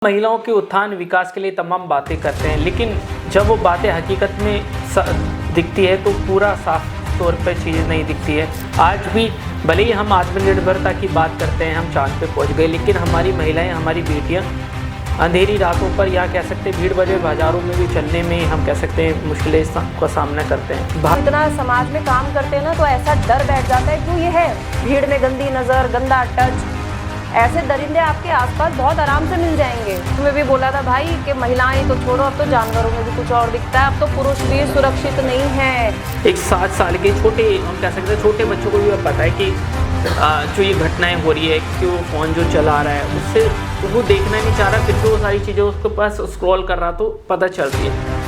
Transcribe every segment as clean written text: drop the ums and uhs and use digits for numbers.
महिलाओं के उत्थान विकास के लिए तमाम बातें करते हैं, लेकिन जब वो बातें हकीकत में दिखती है तो पूरा साफ तौर पर चीज़ नहीं दिखती है। आज भी भले ही हम आत्मनिर्भरता की बात करते हैं, हम चांद पे पहुंच गए, लेकिन हमारी महिलाएं, हमारी बेटियां अंधेरी रातों पर या कह सकते हैं भीड़ भरे बाज़ारों में भी चलने में हम कह सकते हैं मुश्किलें का सामना करते हैं। इतना समाज में काम करते हैं ना तो ऐसा डर बैठ जाता है, क्यों ये है भीड़ में गंदी नज़र, गंदा टच, ऐसे दरिंदे आपके आसपास बहुत आराम से मिल जाएंगे। तुम्हें भी बोला था भाई कि महिलाएं तो छोड़ो, अब तो जानवरों में भी कुछ और दिखता है, अब तो पुरुष भी सुरक्षित नहीं है। एक 7 साल के छोटे, हम कह सकते हैं छोटे बच्चों को भी पता है कि जो ये घटनाएं हो रही है कि वो फ़ोन जो चला रहा है उससे वो देखना नहीं चाह रहा, फिर भी वो सारी चीज़ें उसके पास स्क्रॉल कर रहा तो पता चल रही है।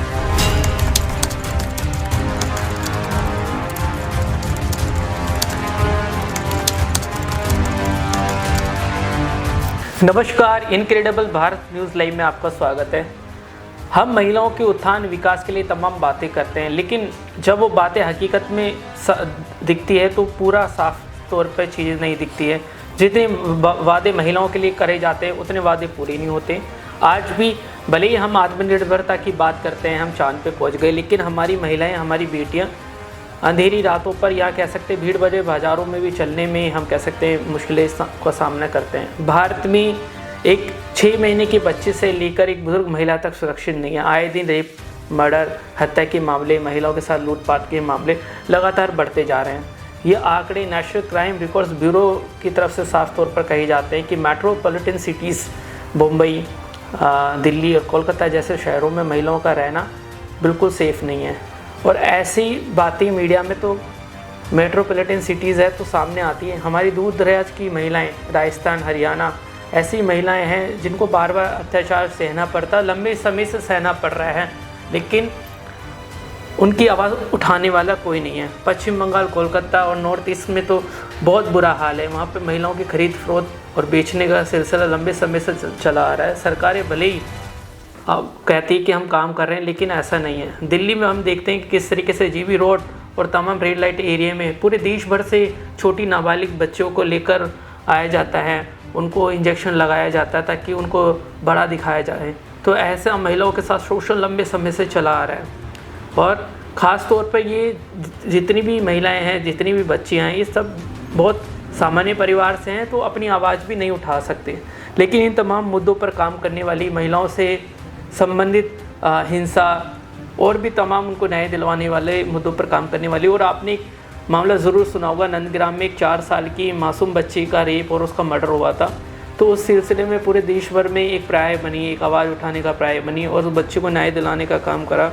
नमस्कार, इनक्रेडिबल भारत न्यूज़ लाइव में आपका स्वागत है। हम महिलाओं के उत्थान विकास के लिए तमाम बातें करते हैं, लेकिन जब वो बातें हकीकत में दिखती है तो पूरा साफ तौर पर चीज़ें नहीं दिखती है। जितने वादे महिलाओं के लिए करे जाते हैं उतने वादे पूरे नहीं होते। आज भी भले ही हम आत्मनिर्भरता की बात करते हैं, हम चांद पे पहुंच गए, लेकिन हमारी महिलाएं, हमारी बेटियां अंधेरी रातों पर या कह सकते हैं भीड़ भरे बाज़ारों में भी चलने में हम कह सकते हैं मुश्किलें का सामना करते हैं। भारत में एक 6 महीने के बच्चे से लेकर एक बुजुर्ग महिला तक सुरक्षित नहीं है। आए दिन रेप, मर्डर, हत्या के मामले, महिलाओं के साथ लूटपाट के मामले लगातार बढ़ते जा रहे हैं। ये आंकड़े नेशनल क्राइम रिकॉर्ड्स ब्यूरो की तरफ से साफ तौर पर कहे जाते हैं कि मेट्रोपॉलिटन सिटीज़ मुंबई, दिल्ली और कोलकाता जैसे शहरों में महिलाओं का रहना बिल्कुल सेफ़ नहीं है। और ऐसी बातें मीडिया में तो मेट्रोपॉलिटन सिटीज़ है तो सामने आती है। हमारी दूर दराज की महिलाएं, राजस्थान, हरियाणा, ऐसी महिलाएं हैं जिनको बार बार अत्याचार सहना पड़ता, लंबे समय से सहना पड़ रहा है, लेकिन उनकी आवाज़ उठाने वाला कोई नहीं है। पश्चिम बंगाल, कोलकाता और नॉर्थ ईस्ट में तो बहुत बुरा हाल है। वहाँ पे महिलाओं की खरीद फरोख्त और बेचने का सिलसिला लंबे समय से चला आ रहा है। सरकारें भले ही कहती है कि हम काम कर रहे हैं, लेकिन ऐसा नहीं है। दिल्ली में हम देखते हैं कि किस तरीके से जीबी रोड और तमाम रेड लाइट एरिया में पूरे देश भर से छोटी नाबालिग बच्चों को लेकर आया जाता है, उनको इंजेक्शन लगाया जाता है ताकि उनको बड़ा दिखाया जाए। तो ऐसे महिलाओं के साथ शोषण लंबे समय से चला आ रहा है। और ख़ास तौर पर ये जितनी भी महिलाएं हैं, जितनी भी बच्चियां हैं, ये सब बहुत सामान्य परिवार से हैं तो अपनी आवाज़ भी नहीं उठा सकते। लेकिन इन तमाम मुद्दों पर काम करने वाली महिलाओं से संबंधित हिंसा और भी तमाम उनको न्याय दिलवाने वाले मुद्दों पर काम करने वाली। और आपने एक मामला ज़रूर सुना होगा, नंदग्राम में एक 4 साल की मासूम बच्ची का रेप और उसका मर्डर हुआ था। तो उस सिलसिले में पूरे देश भर में एक पर्याय बनी, एक आवाज़ उठाने का पर्याय बनी और उस बच्चे को न्याय दिलाने का काम करा।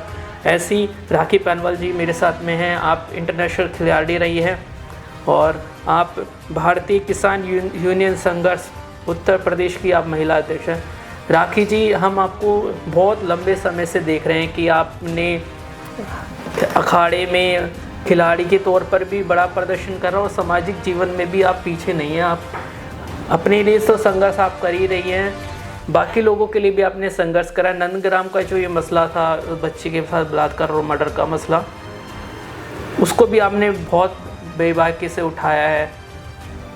ऐसी राखी पैनवाल जी मेरे साथ में हैं। आप इंटरनेशनल खिलाड़ी रही हैं और आप भारतीय किसान यूनियन संघर्ष उत्तर प्रदेश की आप महिला अध्यक्ष हैं। राखी जी, हम आपको बहुत लंबे समय से देख रहे हैं कि आपने अखाड़े में खिलाड़ी के तौर पर भी बड़ा प्रदर्शन कर रहे हैं और सामाजिक जीवन में भी आप पीछे नहीं हैं। आप अपने लिए तो संघर्ष आप कर ही रही हैं, बाकी लोगों के लिए भी आपने संघर्ष करा। नंदग्राम का जो ये मसला था, बच्चे के साथ बलात्कार और मर्डर का मसला, उसको भी आपने बहुत बेबाकी से उठाया है।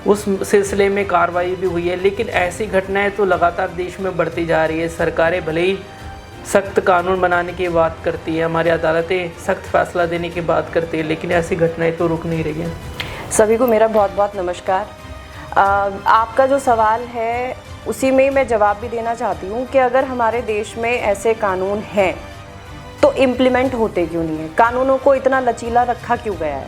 उस सिलसिले में कार्रवाई भी हुई है, लेकिन ऐसी घटनाएं तो लगातार देश में बढ़ती जा रही है। सरकारें भले ही सख्त कानून बनाने की बात करती है, हमारी अदालतें सख्त फैसला देने की बात करती है, लेकिन ऐसी घटनाएं तो रुक नहीं रही हैं। सभी को मेरा बहुत बहुत नमस्कार। आपका जो सवाल है उसी में मैं जवाब भी देना चाहती हूँ कि अगर हमारे देश में ऐसे कानून हैं तो इम्प्लीमेंट होते क्यों नहीं है? कानूनों को इतना लचीला रखा क्यों गया है?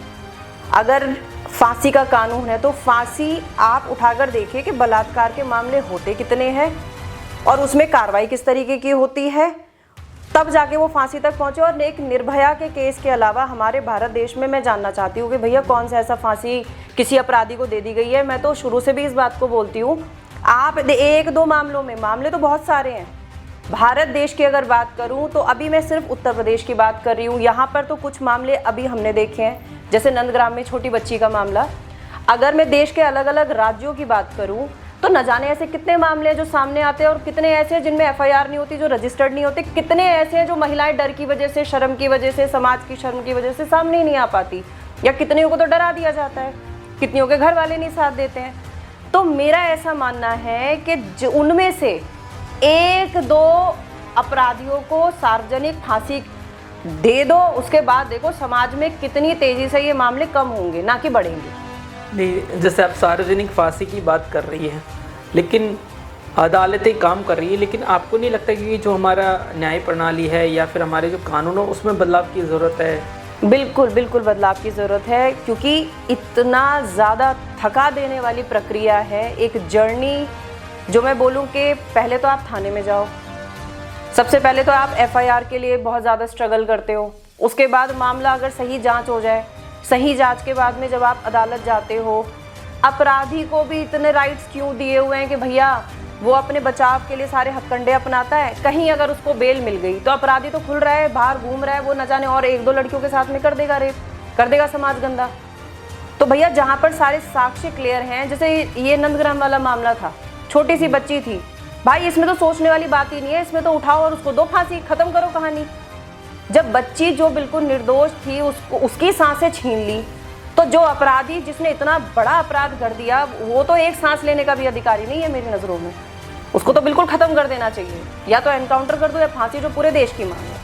अगर फांसी का कानून है तो फांसी आप उठाकर देखिए कि बलात्कार के मामले होते कितने हैं और उसमें कार्रवाई किस तरीके की होती है, तब जाके वो फांसी तक पहुँचे। और एक निर्भया के केस के अलावा हमारे भारत देश में मैं जानना चाहती हूँ कि भैया कौन सा ऐसा फांसी किसी अपराधी को दे दी गई है? मैं तो शुरू से भी इस बात को बोलती हूँ, आप 1-2 मामलों में, मामले तो बहुत सारे हैं। भारत देश की अगर बात करूं तो अभी मैं सिर्फ उत्तर प्रदेश की बात कर रही हूं। यहाँ पर तो कुछ मामले अभी हमने देखे हैं, जैसे नंदग्राम में छोटी बच्ची का मामला। अगर मैं देश के अलग अलग राज्यों की बात करूं तो न जाने ऐसे कितने मामले हैं जो सामने आते हैं और कितने ऐसे हैं जिनमें FIR नहीं होती, जो रजिस्टर्ड नहीं होते। कितने ऐसे हैं जो महिलाएं डर की वजह से, शर्म की वजह से, समाज की शर्म की वजह से सामने ही नहीं आ पाती, या कितने को तो डरा दिया जाता है, कितनियों के घर वाले नहीं साथ देते हैं। तो मेरा ऐसा मानना है कि उनमें से एक दो अपराधियों को सार्वजनिक फांसी दे दो, उसके बाद देखो समाज में कितनी तेजी से ये मामले कम होंगे, ना कि बढ़ेंगे। नहीं, जैसे आप सार्वजनिक फांसी की बात कर रही हैं, लेकिन अदालतें काम कर रही है, लेकिन आपको नहीं लगता कि जो हमारा न्याय प्रणाली है या फिर हमारे जो कानून हो उसमें बदलाव की ज़रूरत है? बिल्कुल बिल्कुल बदलाव की ज़रूरत है, क्योंकि इतना ज़्यादा थका देने वाली प्रक्रिया है, एक जर्नी। जो मैं बोलूँ कि पहले तो आप थाने में जाओ, सबसे पहले तो आप FIR के लिए बहुत ज़्यादा स्ट्रगल करते हो, उसके बाद मामला अगर सही जांच हो जाए, सही जांच के बाद में जब आप अदालत जाते हो, अपराधी को भी इतने राइट्स क्यों दिए हुए हैं कि भैया वो अपने बचाव के लिए सारे हथकंडे अपनाता है। कहीं अगर उसको बेल मिल गई तो अपराधी तो खुल रहा है, बाहर घूम रहा है, वो न जाने और एक दो लड़कियों के साथ में कर देगा रेप, कर देगा समाज गंदा। तो भैया जहाँ पर सारे साक्ष्य क्लियर हैं, जैसे ये नंदग्राम वाला मामला था, छोटी सी बच्ची थी, भाई इसमें तो सोचने वाली बात ही नहीं है, इसमें तो उठाओ और उसको दो फांसी, खत्म करो कहानी। जब बच्ची जो बिल्कुल निर्दोष थी उसकी सांसें छीन ली, तो जो अपराधी जिसने इतना बड़ा अपराध कर दिया, वो तो एक सांस लेने का भी अधिकारी नहीं है मेरी नज़रों में। उसको तो बिल्कुल खत्म कर देना चाहिए, या तो एनकाउंटर कर दो या फांसी, जो पूरे देश की मांग है।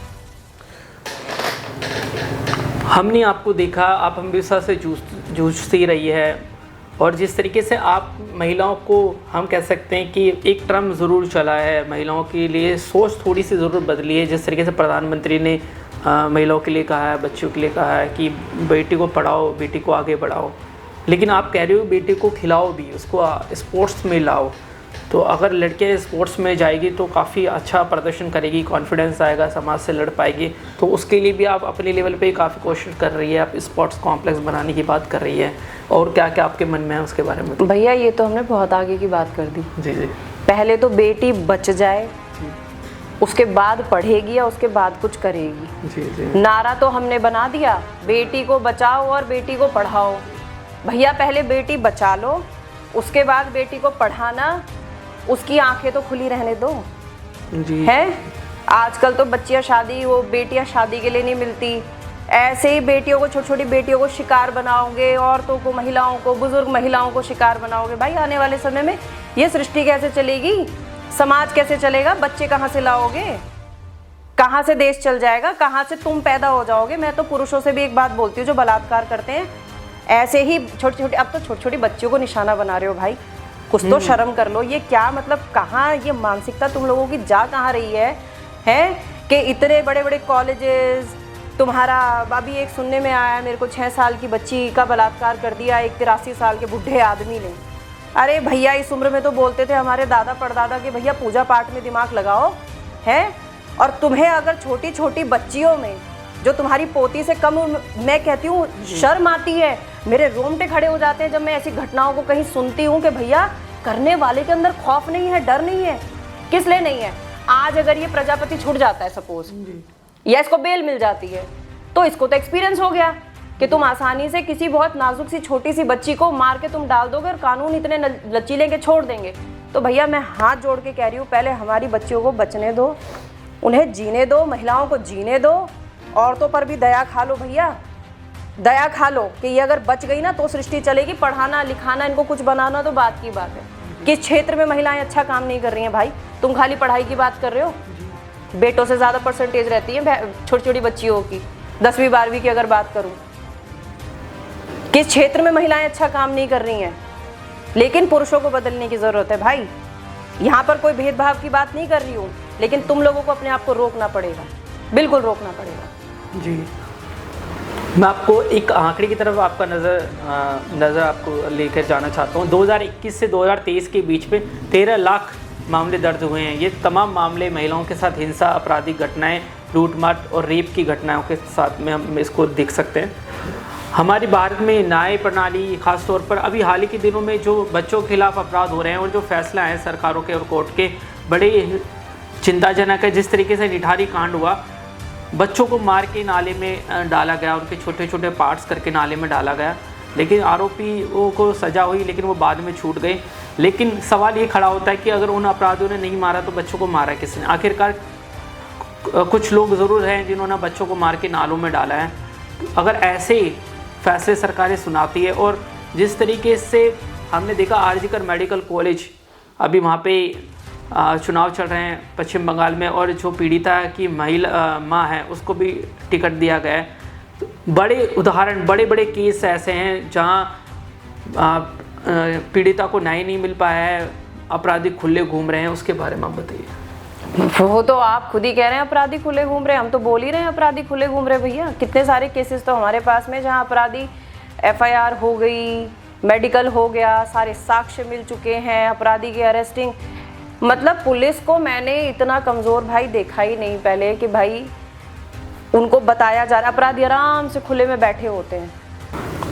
हमने आपको देखा, आप हमेशा से जूझती रही है, और जिस तरीके से आप महिलाओं को, हम कह सकते हैं कि एक टर्म ज़रूर चला है, महिलाओं के लिए सोच थोड़ी सी ज़रूर बदली है। जिस तरीके से प्रधानमंत्री ने महिलाओं के लिए कहा है, बच्चों के लिए कहा है कि बेटी को पढ़ाओ, बेटी को आगे बढ़ाओ, लेकिन आप कह रहे हो बेटी को खिलाओ भी, उसको स्पोर्ट्स में लाओ। तो अगर लड़कियां स्पोर्ट्स में जाएगी तो काफ़ी अच्छा प्रदर्शन करेगी, कॉन्फिडेंस आएगा, समाज से लड़ पाएगी। तो उसके लिए भी आप अपने लेवल पे काफ़ी कोशिश कर रही है, आप स्पोर्ट्स कॉम्प्लेक्स बनाने की बात कर रही है, और क्या क्या आपके मन में है उसके बारे में? भैया ये तो हमने बहुत आगे की बात कर दी। जी जी। पहले तो बेटी बच जाए, उसके बाद पढ़ेगी या उसके बाद कुछ करेगी। जी जी। नारा तो हमने बना दिया, बेटी को बचाओ और बेटी को पढ़ाओ। भैया पहले बेटी बचा लो, उसके बाद बेटी को पढ़ाना, उसकी आंखें तो खुली रहने दो। जी। है आजकल तो बच्चियां शादी, वो बेटियां शादी के लिए नहीं मिलती, ऐसे ही बेटियों को, छोटी छोटी बेटियों को शिकार बनाओगे, औरतों को, महिलाओं को, बुजुर्ग महिलाओं को शिकार बनाओगे। भाई आने वाले समय में ये सृष्टि कैसे चलेगी, समाज कैसे चलेगा, बच्चे कहाँ से लाओगे, कहाँ से देश चल जाएगा, कहाँ से तुम पैदा हो जाओगे। मैं तो पुरुषों से भी एक बात बोलती हूँ जो बलात्कार करते हैं, ऐसे ही छोटी छोटी, अब तो छोटी छोटी बच्चियों को निशाना बना रहे हो। भाई कुछ तो शर्म कर लो, ये क्या मतलब, कहाँ ये मानसिकता तुम लोगों की जा कहाँ रही है कि इतने बड़े बड़े कॉलेजेस, तुम्हारा अभी एक सुनने में आया मेरे को, 6 साल की बच्ची का बलात्कार कर दिया एक 83 साल के बूढ़े आदमी ने। अरे भैया इस उम्र में तो बोलते थे हमारे दादा परदादा कि भैया पूजा पाठ में दिमाग लगाओ, है। और तुम्हें अगर छोटी छोटी बच्चियों में, जो तुम्हारी पोती से कम, मैं कहती हूँ शर्म आती है, मेरे रोंगटे खड़े हो जाते हैं जब मैं ऐसी घटनाओं को कहीं सुनती हूँ कि भैया करने वाले के अंदर खौफ नहीं है, डर नहीं है। किस लिए नहीं है? आज अगर ये प्रजापति छूट जाता है सपोज, या इसको बेल मिल जाती है, तो इसको तो एक्सपीरियंस हो गया कि तुम आसानी से किसी बहुत नाजुक सी छोटी सी बच्ची को मार के तुम डाल दोगे और कानून इतने लचीले के छोड़ देंगे। तो भैया मैं हाथ जोड़ के कह रही हूँ, पहले हमारी बच्चियों को बचने दो, उन्हें जीने दो, महिलाओं को जीने दो, औरतों पर भी दया खा लो भैया, दया खा लो कि ये अगर बच गई ना तो सृष्टि चलेगी। पढ़ाना लिखाना, इनको कुछ बनाना तो बात की बात है। किस क्षेत्र में महिलाएं अच्छा काम नहीं कर रही हैं भाई? तुम खाली पढ़ाई की बात कर रहे हो, बेटों से ज़्यादा परसेंटेज रहती है छोटी छोटी बच्चियों की। 10वीं 12वीं की अगर बात करूं, किस क्षेत्र में महिलाएं अच्छा काम नहीं कर रही हैं? लेकिन पुरुषों को बदलने की ज़रूरत है भाई। यहाँ पर कोई भेदभाव की बात नहीं कर रही हूँ, लेकिन तुम लोगों को अपने आप को रोकना पड़ेगा, बिल्कुल रोकना पड़ेगा। जी, मैं आपको एक आंकड़े की तरफ आपका नज़र आपको लेकर जाना चाहता हूँ। 2021 से 2023 के बीच में 13 लाख मामले दर्ज हुए हैं। ये तमाम मामले महिलाओं के साथ हिंसा, आपराधिक घटनाएं, लूटमार और रेप की घटनाओं के साथ में हम इसको देख सकते हैं। हमारे भारत में न्याय प्रणाली, खास तौर पर अभी हाल ही के दिनों में जो बच्चों के खिलाफ अपराध हो रहे हैं और जो फैसला है सरकारों के और कोर्ट के, बड़े चिंताजनक है। जिस तरीके से निठारी कांड हुआ, बच्चों को मार के नाले में डाला गया, उनके छोटे छोटे पार्ट्स करके नाले में डाला गया, लेकिन आरोपियों को सज़ा हुई, लेकिन वो बाद में छूट गए। लेकिन सवाल ये खड़ा होता है कि अगर उन अपराधियों ने नहीं मारा तो बच्चों को मारा किसने? आखिरकार कुछ लोग ज़रूर हैं जिन्होंने बच्चों को मार के नालों में डाला है। अगर ऐसे फैसले सरकारें सुनाती है, और जिस तरीके से हमने देखा आरजीकर मेडिकल कॉलेज, अभी वहाँ पे चुनाव चल रहे हैं पश्चिम बंगाल में, और जो पीड़िता की महिला माँ है उसको भी टिकट दिया गया है। तो बड़े उदाहरण, बड़े बड़े केस ऐसे हैं जहाँ पीड़िता को न्याय नहीं मिल पाया है, अपराधी खुले घूम रहे हैं, उसके बारे में आप बताइए। वो तो आप खुद ही कह रहे हैं अपराधी खुले घूम रहे हैं, हम तो बोल ही रहे हैं अपराधी खुले घूम रहे हैं। भैया कितने सारे केसेस तो हमारे पास में जहाँ अपराधी FIR हो गई, मेडिकल हो गया, सारे साक्ष्य मिल चुके हैं, अपराधी की अरेस्टिंग। मतलब पुलिस को मैंने इतना कमज़ोर भाई देखा ही नहीं पहले कि भाई उनको बताया जा रहा है, अपराधी आराम से खुले में बैठे होते हैं।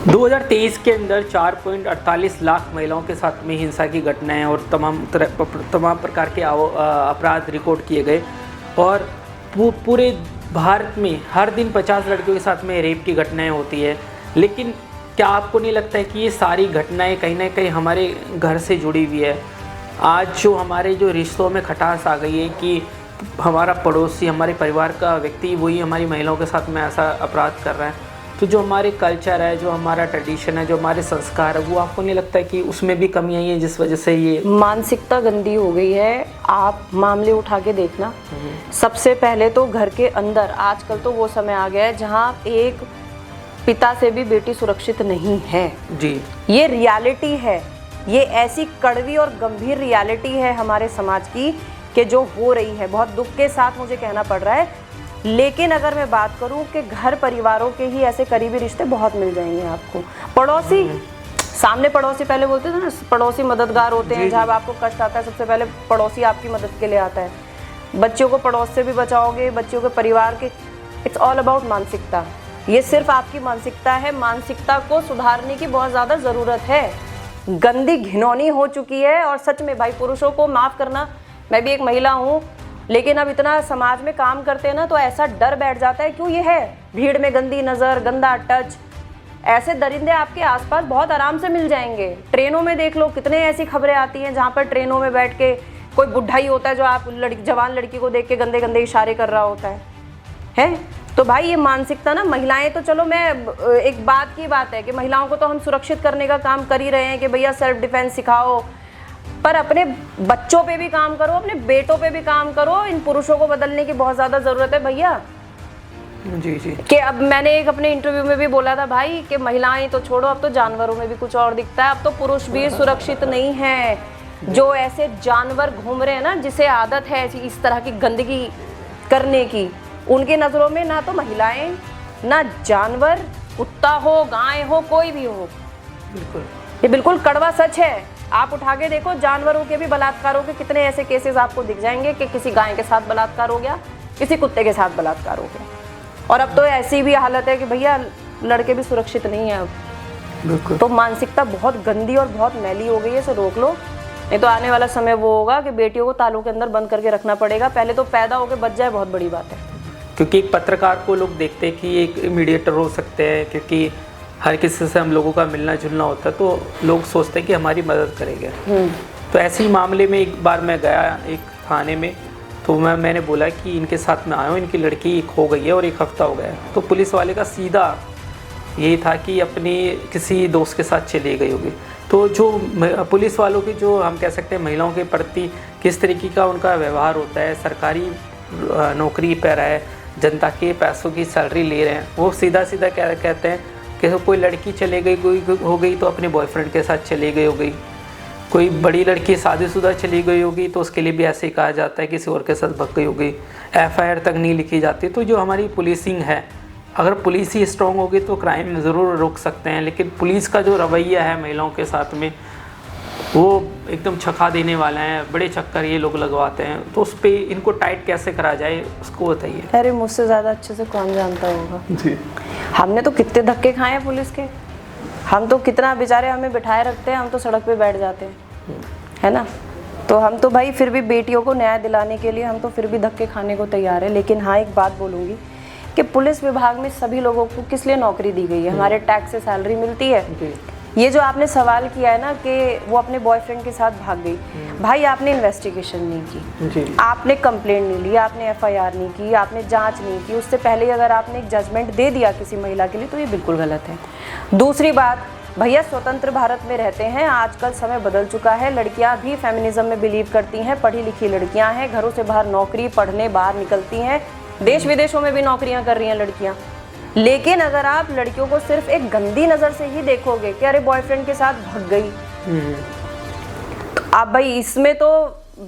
2023 के अंदर 4.48 लाख महिलाओं के साथ में हिंसा की घटनाएं और तमाम प्रकार के अपराध रिकॉर्ड किए गए, और पूरे भारत में हर दिन 50 लड़कियों के साथ में रेप की घटनाएं होती है। लेकिन क्या आपको नहीं लगता है कि ये सारी घटनाएं कहीं ना कहीं हमारे घर से जुड़ी हुई है? आज जो हमारे जो रिश्तों में खटास आ गई है कि हमारा पड़ोसी, हमारे परिवार का व्यक्ति वही हमारी महिलाओं के साथ में ऐसा अपराध कर रहा है, तो जो हमारे कल्चर है, जो हमारा ट्रेडिशन है, जो हमारे संस्कार है, वो आपको नहीं लगता है कि उसमें भी कमी आई है जिस वजह से ये मानसिकता गंदी हो गई है? आप मामले उठा के देखना, सबसे पहले तो घर के अंदर आजकल तो वो समय आ गया है जहाँ एक पिता से भी बेटी सुरक्षित नहीं है जी। ये रियलिटी है, ये ऐसी कड़वी और गंभीर रियलिटी है हमारे समाज की कि जो हो रही है। बहुत दुख के साथ मुझे कहना पड़ रहा है, लेकिन अगर मैं बात करूं कि घर परिवारों के ही ऐसे करीबी रिश्ते बहुत मिल जाएंगे आपको। पड़ोसी, सामने पड़ोसी पहले बोलते थे ना, पड़ोसी मददगार होते हैं। जब आपको कष्ट आता है सबसे पहले पड़ोसी आपकी मदद के लिए आता है। बच्चों को पड़ोस से भी बचाओगे, बच्चों के परिवार के। इट्स ऑल अबाउट मानसिकता। ये सिर्फ आपकी मानसिकता है, मानसिकता को सुधारने की बहुत ज़्यादा ज़रूरत है। गंदी घिनौनी हो चुकी है, और सच में भाई पुरुषों को माफ़ करना, मैं भी एक महिला हूँ, लेकिन अब इतना समाज में काम करते हैं ना तो ऐसा डर बैठ जाता है। क्यों? ये है भीड़ में गंदी नज़र, गंदा टच। ऐसे दरिंदे आपके आसपास बहुत आराम से मिल जाएंगे। ट्रेनों में देख लो, कितने ऐसी खबरें आती हैं जहाँ पर ट्रेनों में बैठ के कोई बुढ़ा ही होता है जो आप जवान लड़की को देख के गंदे गंदे इशारे कर रहा होता है? तो भाई ये मानसिकता ना, महिलाएं तो चलो, मैं एक बात की बात है कि महिलाओं को तो हम सुरक्षित करने का काम कर ही रहे हैं कि भैया सेल्फ डिफेंस सिखाओ, पर अपने बच्चों पे भी काम करो, अपने बेटों पे भी काम करो। इन पुरुषों को बदलने की बहुत ज़्यादा ज़रूरत है भैया। जी जी। कि अब मैंने एक अपने इंटरव्यू में भी बोला था भाई कि महिलाएं तो छोड़ो, अब तो जानवरों में भी कुछ और दिखता है। अब तो पुरुष भी सुरक्षित नहीं है। जो ऐसे जानवर घूम रहे हैं ना, जिसे आदत है इस तरह की गंदगी करने की, उनकी नज़रों में ना तो महिलाएं, ना जानवर, कुत्ता हो, गाय हो, कोई भी हो। बिल्कुल, ये बिल्कुल कड़वा सच है। आप उठा के देखो, जानवरों के भी बलात्कारों के कितने ऐसे केसेस आपको दिख जाएंगे कि किसी गाय के साथ बलात्कार हो गया, किसी कुत्ते के साथ बलात्कार हो गया। और अब तो ऐसी भी हालत है कि भैया लड़के भी सुरक्षित नहीं है अब। बिल्कुल। तो मानसिकता बहुत गंदी और बहुत मैली हो गई है, इसे रोक लो, नहीं तो आने वाला समय वो होगा कि बेटियों को तालों के अंदर बंद करके रखना पड़ेगा। पहले तो पैदा होकर बच जाए, बहुत बड़ी बात है। क्योंकि एक पत्रकार को लोग देखते हैं कि एक मीडिएटर हो सकते हैं, क्योंकि हर किसी से हम लोगों का मिलना जुलना होता है, तो लोग सोचते हैं कि हमारी मदद करेंगे। तो ऐसे ही मामले में एक बार मैं गया एक थाने में, तो मैंने बोला कि इनके साथ में आया हूँ, इनकी लड़की खो गई है और 1 हफ्ता हो गया है। तो पुलिस वाले का सीधा यही था कि अपनी किसी दोस्त के साथ चली गई होगी। तो जो पुलिस वालों की, जो हम कह सकते हैं महिलाओं के प्रति किस तरीके का उनका व्यवहार होता है, सरकारी नौकरी पर है, जनता के पैसों की सैलरी ले रहे हैं, वो सीधा सीधा कहते हैं कि कोई लड़की चले गई, कोई हो गई तो अपने बॉयफ्रेंड के साथ चली गई हो गई, कोई बड़ी लड़की शादीशुदा चली गई होगी तो उसके लिए भी ऐसे ही कहा जाता है किसी और के साथ भग गई होगी, FIR तक नहीं लिखी जाती। तो जो हमारी पुलिसिंग है, अगर पुलिस ही स्ट्रॉन्ग होगी तो क्राइम ज़रूर रोक सकते हैं, लेकिन पुलिस का जो रवैया है महिलाओं के साथ में, वो एकदम छका देने वाला है, बड़े चक्कर ये लोग लगवाते हैं। तो उस पर इनको टाइट कैसे करा जाए, उसको बताइए। अरे मुझसे ज़्यादा अच्छे से कौन जानता होगा जी। हमने तो कितने धक्के खाए हैं पुलिस के, हम तो कितना बेचारे हमें बिठाए रखते हैं, हम तो सड़क पे बैठ जाते हैं, है ना। तो हम तो भाई फिर भी बेटियों को न्याय दिलाने के लिए हम तो फिर भी धक्के खाने को तैयार है। लेकिन हाँ, एक बात बोलूँगी कि पुलिस विभाग में सभी लोगों को किस लिए नौकरी दी गई है? हमारे टैक्स से सैलरी मिलती है। ये जो आपने सवाल किया है ना कि वो अपने बॉयफ्रेंड के साथ भाग गई, भाई आपने इन्वेस्टिगेशन नहीं की, आपने कंप्लेंट नहीं ली, आपने FIR नहीं की, आपने जांच नहीं की, उससे पहले अगर आपने एक जजमेंट दे दिया किसी महिला के लिए तो ये बिल्कुल गलत है। दूसरी बात, भैया स्वतंत्र भारत में रहते हैं, आजकल समय बदल चुका है, लड़कियां भी फेमिनिज्म में बिलीव करती हैं, पढ़ी लिखी लड़कियां हैं, घरों से बाहर नौकरी पढ़ने बाहर निकलती हैं, देश विदेशों में भी नौकरियां कर रही हैं लड़कियां। लेकिन अगर आप लड़कियों को सिर्फ एक गंदी नज़र से ही देखोगे कि अरे बॉयफ्रेंड के साथ भाग गई, आप भाई इसमें तो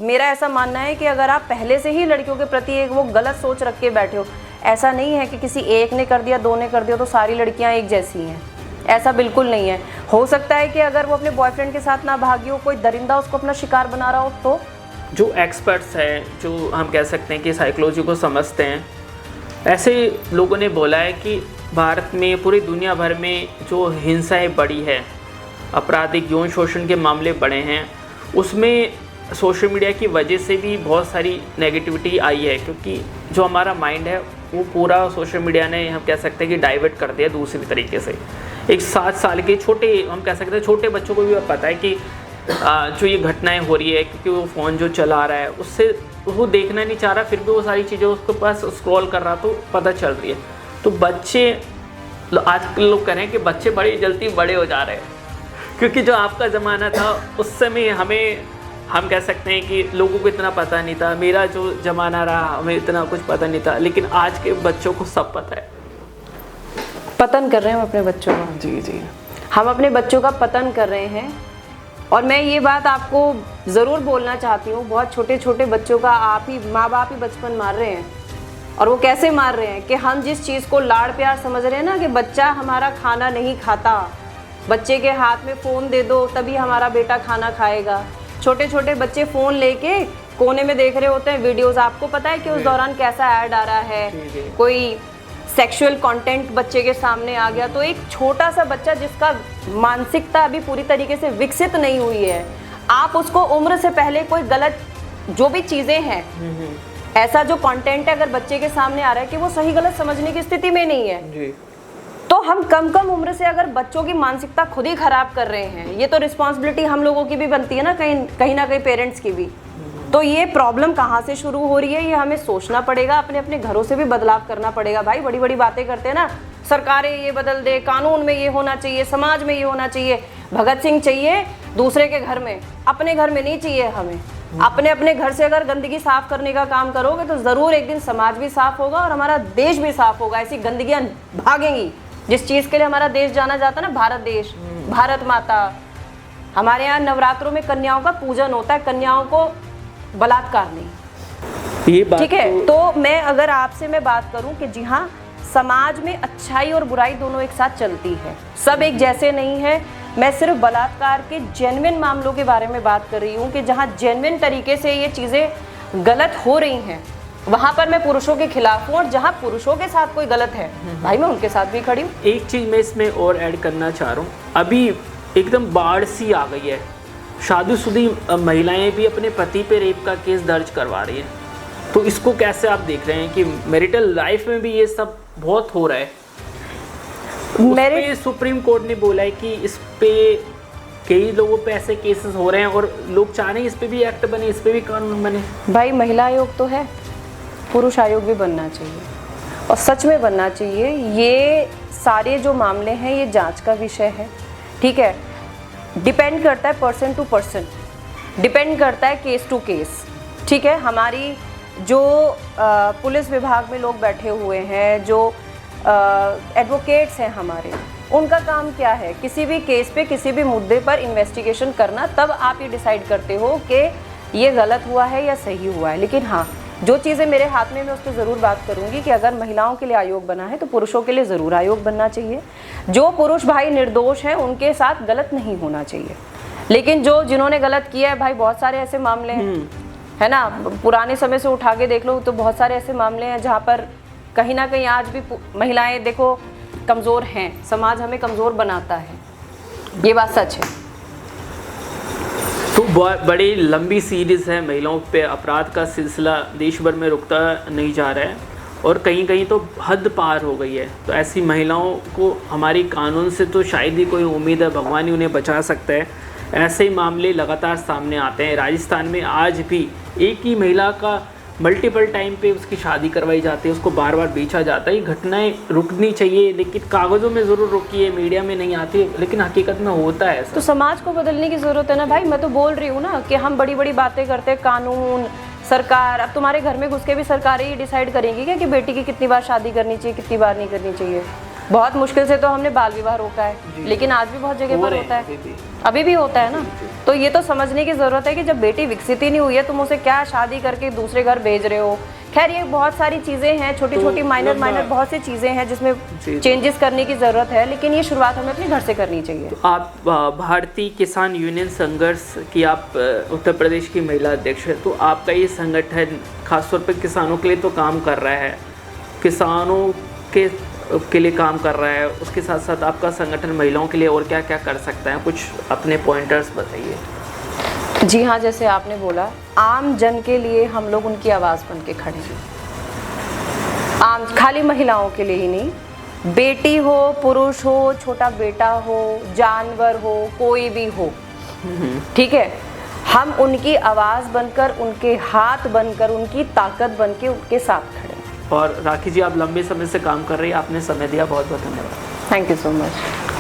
मेरा ऐसा मानना है कि अगर आप पहले से ही लड़कियों के प्रति एक वो गलत सोच रख के बैठे हो, ऐसा नहीं है कि किसी एक ने कर दिया, दो ने कर दिया तो सारी लड़कियां एक जैसी हैं, ऐसा बिल्कुल नहीं है। हो सकता है कि अगर वो अपने बॉयफ्रेंड के साथ ना भागी हो, कोई दरिंदा उसको अपना शिकार बना रहा हो तो। जो एक्सपर्ट्स हैं, जो हम कह सकते हैं कि साइकोलॉजी को समझते हैं, ऐसे लोगों ने बोला है कि भारत में, पूरी दुनिया भर में जो हिंसाएं बढ़ी है, आपराधिक यौन शोषण के मामले बढ़े हैं, उसमें सोशल मीडिया की वजह से भी बहुत सारी नेगेटिविटी आई है, क्योंकि जो हमारा माइंड है वो पूरा सोशल मीडिया ने, हम कह सकते हैं कि डाइवर्ट कर दिया दूसरी तरीके से। एक 7 साल के छोटे, हम कह सकते हैं छोटे बच्चों को भी पता है कि जो ये घटनाएं हो रही है, क्योंकि वो फ़ोन जो चला रहा है उससे वो देखना नहीं चाह रहा, फिर भी वो सारी चीज़ें उसके पास स्क्रॉल कर रहा तो पता चल रही है। तो बच्चे, आजकल लोग कह रहे हैं कि बच्चे बड़ी जल्दी बड़े हो जा रहे हैं, क्योंकि जो आपका ज़माना था उस समय हम कह सकते हैं कि लोगों को इतना पता नहीं था, मेरा जो ज़माना रहा हमें इतना कुछ पता नहीं था, लेकिन आज के बच्चों को सब पता है। पतन कर रहे हैं हम अपने बच्चों का। जी, हम अपने बच्चों का पतन कर रहे हैं। और मैं ये बात आपको ज़रूर बोलना चाहती हूँ, बहुत छोटे छोटे बच्चों का आप ही माँ बाप ही बचपन मार रहे हैं। और वो कैसे मार रहे हैं कि हम जिस चीज़ को लाड़ प्यार समझ रहे हैं ना, कि बच्चा हमारा खाना नहीं खाता, बच्चे के हाथ में फ़ोन दे दो तभी हमारा बेटा खाना खाएगा। छोटे छोटे बच्चे फ़ोन लेके कोने में देख रहे होते हैं वीडियोस। आपको पता है कि उस दौरान कैसा ऐड आ रहा है, कोई सेक्सुअल कंटेंट बच्चे के सामने आ गया, तो एक छोटा सा बच्चा जिसका मानसिकता अभी पूरी तरीके से विकसित नहीं हुई है, आप उसको उम्र से पहले कोई गलत जो भी चीज़ें हैं, ऐसा जो कंटेंट है अगर बच्चे के सामने आ रहा है कि वो सही गलत समझने की स्थिति में नहीं है जी। तो हम कम उम्र से अगर बच्चों की मानसिकता खुद ही खराब कर रहे हैं, ये तो रिस्पॉन्सिबिलिटी हम लोगों की भी बनती है ना, कहीं ना कहीं पेरेंट्स की भी। तो ये प्रॉब्लम कहाँ से शुरू हो रही है, ये हमें सोचना पड़ेगा, अपने अपने घरों से भी बदलाव करना पड़ेगा। भाई बड़ी बड़ी बातें करते हैं ना, सरकारें ये बदल दे, कानून में ये होना चाहिए, समाज में ये होना चाहिए। भगत सिंह चाहिए दूसरे के घर में, अपने घर में नहीं चाहिए हमें। अपने अपने घर से अगर गंदगी साफ करने का काम करोगे तो ज़रूर एक दिन समाज भी साफ होगा और हमारा देश भी साफ होगा। ऐसी गंदगियाँ भागेंगी। जिस चीज़ के लिए हमारा देश जाना जाता है ना, भारत देश, भारत माता। हमारे यहाँ नवरात्रों में कन्याओं का पूजन होता है, कन्याओं को बलात्कार नहीं, ये बात ठीक है। तो मैं अगर आपसे मैं बात करूं कि जी हाँ, समाज में अच्छाई और बुराई दोनों एक साथ चलती है, सब एक जैसे नहीं है। मैं सिर्फ बलात्कार के जेन्युइन मामलों के बारे में बात कर रही हूँ कि जहाँ जेन्युइन तरीके से ये चीज़ें गलत हो रही हैं, वहाँ पर मैं पुरुषों के खिलाफ हूँ। और जहाँ पुरुषों के साथ कोई गलत है, भाई मैं उनके साथ भी खड़ी हूँ। एक चीज़ मैं इसमें और ऐड करना चाह रहा हूँ, अभी एकदम बाढ़ सी आ गई है, शादीशुदा महिलाएं भी अपने पति पे रेप का केस दर्ज करवा रही हैं। तो इसको कैसे आप देख रहे हैं कि मैरिटल लाइफ में भी ये सब बहुत हो रहा है? सुप्रीम कोर्ट ने बोला है कि इस पे कई लोगों पे ऐसे केसेस हो रहे हैं और लोग चाह रहे हैं इस पे भी एक्ट बने, इस पे भी कानून बने। भाई महिला आयोग तो है, पुरुष आयोग भी बनना चाहिए और सच में बनना चाहिए। ये सारे जो मामले हैं ये जांच का विषय है, ठीक है। डिपेंड करता है पर्सन टू पर्सन, डिपेंड करता है केस टू केस, ठीक है। हमारी जो पुलिस विभाग में लोग बैठे हुए हैं, जो एडवोकेट्स हैं हमारे, उनका काम क्या है, किसी भी केस पे किसी भी मुद्दे पर इन्वेस्टिगेशन करना, तब आप ये डिसाइड करते हो कि ये गलत हुआ है या सही हुआ है। लेकिन हाँ, जो चीज़ें मेरे हाथ में, मैं उस पर ज़रूर बात करूँगी कि अगर महिलाओं के लिए आयोग बना है तो पुरुषों के लिए ज़रूर आयोग बनना चाहिए। जो पुरुष भाई निर्दोष हैं उनके साथ गलत नहीं होना चाहिए, लेकिन जिन्होंने गलत किया है, भाई बहुत सारे ऐसे मामले हैं, है ना, पुराने समय से उठा के देख लो तो बहुत सारे ऐसे मामले हैं जहाँ पर कहीं ना कहीं आज भी महिलाएं देखो कमज़ोर हैं, समाज हमें कमज़ोर बनाता है, ये बात सच है। तो बड़ी लंबी सीरीज़ है, महिलाओं पे अपराध का सिलसिला देश भर में रुकता नहीं जा रहा है और कहीं कहीं तो हद पार हो गई है। तो ऐसी महिलाओं को हमारी कानून से तो शायद ही कोई उम्मीद है, भगवान ही उन्हें बचा सकता है। ऐसे ही मामले लगातार सामने आते हैं। राजस्थान में आज भी एक ही महिला का मल्टीपल टाइम पे उसकी शादी करवाई जाती है, उसको बार बार बेचा जाता है। ये घटनाएं रुकनी चाहिए, लेकिन कागज़ों में ज़रूर रुकी है, मीडिया में नहीं आती, लेकिन हकीकत में होता है ऐसा। तो समाज को बदलने की ज़रूरत है ना भाई। मैं तो बोल रही हूँ ना कि हम बड़ी बड़ी बातें करते हैं, कानून, सरकार। अब तुम्हारे घर में घुस के भी सरकारें ही डिसाइड करेंगी क्या कि बेटी की कितनी बार शादी करनी चाहिए, कितनी बार नहीं करनी चाहिए। बहुत मुश्किल से तो हमने बाल विवाह रोका है, लेकिन आज भी बहुत जगह पर होता है, अभी भी होता है ना। तो ये तो समझने की ज़रूरत है कि जब बेटी विकसित ही नहीं हुई है, तुम उसे क्या शादी करके दूसरे घर भेज रहे हो। खैर ये बहुत सारी चीज़ें हैं, छोटी छोटी माइनर बहुत सी चीज़ें हैं जिसमें चेंजेस करने की ज़रूरत है, लेकिन ये शुरुआत हमें अपने घर से करनी चाहिए। तो आप भारतीय किसान यूनियन संघर्ष की आप उत्तर प्रदेश की महिला अध्यक्ष है, तो आपका ये संगठन खासतौर पर किसानों के लिए तो काम कर रहा है, किसानों के लिए काम कर रहा है, उसके साथ साथ आपका संगठन महिलाओं के लिए और क्या क्या कर सकता है, कुछ अपने पॉइंटर्स बताइए। जी हाँ, जैसे आपने बोला, आम जन के लिए हम लोग उनकी आवाज़ बन के खड़े हैं। आम खाली महिलाओं के लिए ही नहीं, बेटी हो, पुरुष हो, छोटा बेटा हो, जानवर हो, कोई भी हो, ठीक है, हम उनकी आवाज़ बनकर, उनके हाथ बनकर, उनकी ताकत बन के उनके साथ खड़े हैं। और राखी जी, आप लंबे समय से काम कर रही हैं, आपने समय दिया, बहुत बहुत धन्यवाद। Thank you so much.